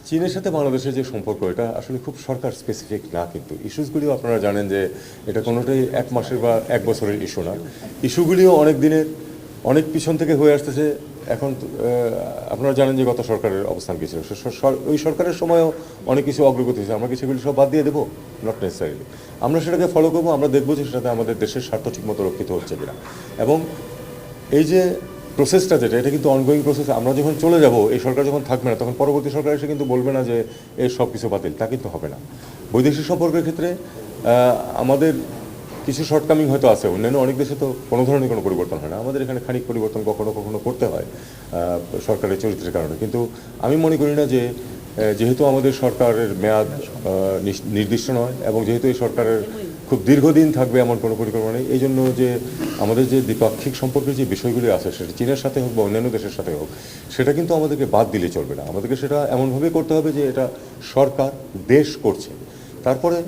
চীনের সাথে বাংলাদেশের যে সম্পর্ক এটা আসলে খুব সরকার স্পেসিফিক না, কিন্তু ইস্যুসগুলিও আপনারা জানেন যে এটা কোনোটাই এক মাসের বা এক বছরের ইস্যু না। ইস্যুগুলিও অনেক দিনের, অনেক পিছন থেকে হয়ে আসতেছে। এখন আপনারা জানেন যে গত সরকারের অবস্থান কী ছিল, ওই সরকারের সময়ও অনেক কিছু অগ্রগতি হয়েছে। আমরা কি সেগুলি সব বাদ দিয়ে দেবো? Not necessarily. আমরা সেটাকে ফলো করবো, আমরা দেখবো যে সেটাতে আমাদের দেশের স্বার্থ ঠিকমতো রক্ষিত হচ্ছে কিনা। এবং এই যে প্রসেসটা যেটা, এটা কিন্তু অনগোয়িং প্রসেস। আমরা যখন চলে যাব, এই সরকার যখন থাকবে না, তখন পরবর্তী সরকার এসে কিন্তু বলবে না যে এই সব কিছু বাতিল, তা কিন্তু হবে না। বৈদেশিক সম্পর্কের ক্ষেত্রে আমাদের কিছু শর্টকামিং হয়তো আছে, অন্যান্য অনেক দেশে তো কোনো ধরনের কোনো পরিবর্তন হয় না। আমাদের এখানে খানিক পরিবর্তন কখনো কখনো করতে হয় সরকারের চরিত্রের কারণে। কিন্তু আমি মনে করি না যে যেহেতু আমাদের সরকারের মেয়াদ নির্দিষ্ট নয়, এবং যেহেতু এই সরকারের খুব দীর্ঘদিন থাকবে এমন কোনো পরিকল্পনা নেই, এই জন্য যে আমাদের যে দ্বিপাক্ষিক সম্পর্কের যে বিষয়গুলি আছে, সেটা চীনের সাথে হোক বা অন্যান্য দেশের সাথে হোক, সেটা কিন্তু আমাদেরকে বাদ দিলে চলবে না। আমাদেরকে সেটা এমনভাবে করতে হবে যে এটা সরকার দেশ করছে। তারপরে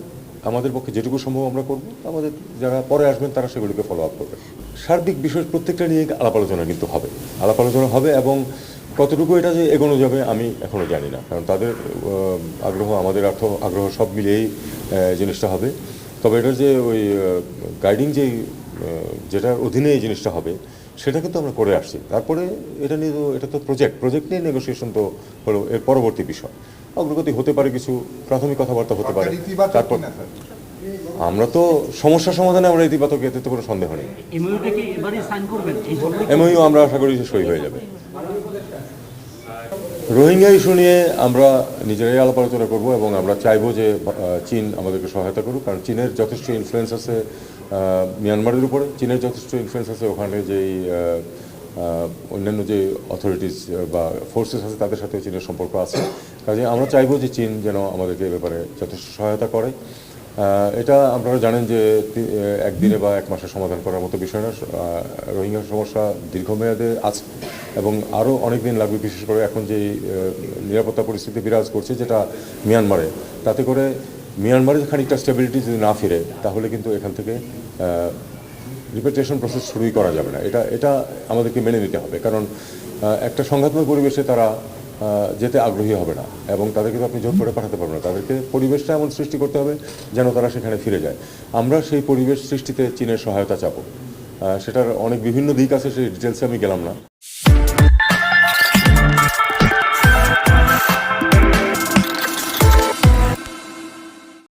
আমাদের পক্ষে যেটুকু সম্ভব আমরা করব, আমাদের যারা পরে আসবেন তারা সেগুলিকে ফলো আপ করবে। সার্বিক বিষয় প্রত্যেকটা নিয়ে আলাপ আলোচনা কিন্তু হবে, আলাপ আলোচনা হবে। এবং কতটুকু এটা যে এগোনো যাবে আমি এখনও জানি না, কারণ তাদের আগ্রহ আমাদের আগ্রহ সব মিলিয়েই জিনিসটা হবে। তবে এটার যে ওই গাইডিং যেটার অধীনে এই জিনিসটা হবে, সেটা কিন্তু আমরা করে আসছি। তারপরে এটা নিয়ে এটা তো প্রজেক্ট নিয়ে নেগোসিয়েশন তো হলো এর পরবর্তী বিষয়। অগ্রগতি হতে পারে, কিছু প্রাথমিক কথাবার্তা হতে পারে। তারপর আমরা তো সমস্যা সমাধানে আমরা ইতিবাচক, এতে তো কোনো সন্দেহ নেই। এমওইউ আমরা আশা করি সই হয়ে যাবে। রোহিঙ্গা ইস্যু নিয়ে আমরা নিজেরাই আলাপ আলোচনা করবো, এবং আমরা চাইবো যে চীন আমাদেরকে সহায়তা করুক, কারণ চীনের যথেষ্ট ইনফ্লুয়েন্স আছে মিয়ানমারের উপরে। চীনের যথেষ্ট ইনফ্লুয়েন্স আছে ওখানে যেই অন্যান্য যে অথরিটিস বা ফোর্সেস আছে, তাদের সাথেও চীনের সম্পর্ক আছে। কাজে আমরা চাইবো যে চীন যেন আমাদেরকে এ ব্যাপারে যথেষ্ট সহায়তা করে। এটা আপনারা জানেন যে একদিনে বা এক মাসে সমাধান করার মতো বিষয় না। রোহিঙ্গা সমস্যা দীর্ঘমেয়াদে আছে এবং আরও অনেক দিন লাগবে, বিশেষ করে এখন যে নিরাপত্তা পরিস্থিতি বিরাজ করছে যেটা মিয়ানমারে, তাতে করে মিয়ানমারের খানিকটা স্টেবিলিটি যদি না ফিরে, তাহলে কিন্তু এখান থেকে রিপ্যাট্রিয়েশন প্রসেস শুরুই করা যাবে না। এটা আমাদেরকে মেনে নিতে হবে, কারণ একটা সংঘাতময় পরিবেশে তারা যেতে আগ্রহী হবে না, এবং তাদেরকে তো আপনি জোর করে পাঠাতে পারবেন না। তাদেরকে পরিবেশটা এমন সৃষ্টি করতে হবে যেন তারা সেখানে ফিরে যায়। আমরা সেই পরিবেশ সৃষ্টিতে চীনের সহায়তা চাবো। সেটার অনেক বিভিন্ন দিক আছে, সেই ডিটেলসে আমি গেলাম না।